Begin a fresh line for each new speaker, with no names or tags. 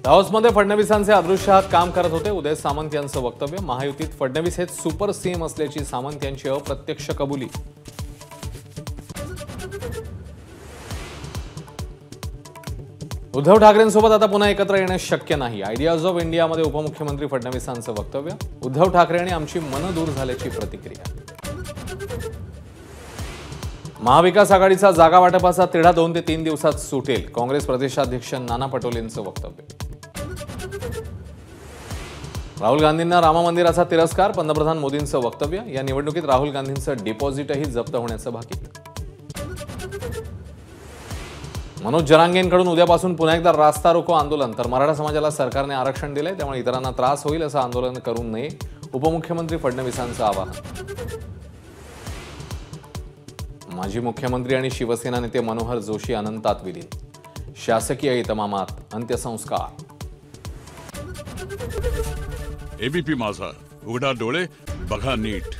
दाहोसमध्ये फडणवीसांचे अदृश्य हात काम करत होते. उदय सामंत यांचं वक्तव्य. महायुतीत फडणवीस हेच सुपर सीएम असल्याची सामंत यांची अप्रत्यक्ष कबुली. उद्धव ठाकरेंसोबत आता पुन्हा एकत्र येणे शक्य नाही. आयडियाज ऑफ इंडियामध्ये उपमुख्यमंत्री फडणवीसांचं वक्तव्य. उद्धव ठाकरे आणि आमची मनं दूर झाल्याची प्रतिक्रिया. महाविकास आघाडीचा जागा वाटपाचा तिढा 2 ते 3 दिवसात सुटेल. काँग्रेस प्रदेशाध्यक्ष नाना पटोलेंचं वक्तव्य. राहुल गांधींना राम मंदिराचा तिरस्कार. पंतप्रधान मोदींचं वक्तव्य. या निवडणुकीत राहुल गांधींचं डिपॉझिटही जप्त होण्याचं भाकीत. मनोज जरांगेंकडून उद्यापासून पुन्हा एकदा रास्ता रोको आंदोलन. तर मराठा समाजाला सरकारने आरक्षण दिलंय, त्यामुळे इतरांना त्रास होईल असं आंदोलन करू नये. उपमुख्यमंत्री फडणवीसांचं आवाहन. माजी मुख्यमंत्री आणि शिवसेना नेते मनोहर जोशी अनंतात विलीन. शासकीय इतमामात अंत्यसंस्कार.
एबीपी माझा, उघडा डोळे बघा नीट.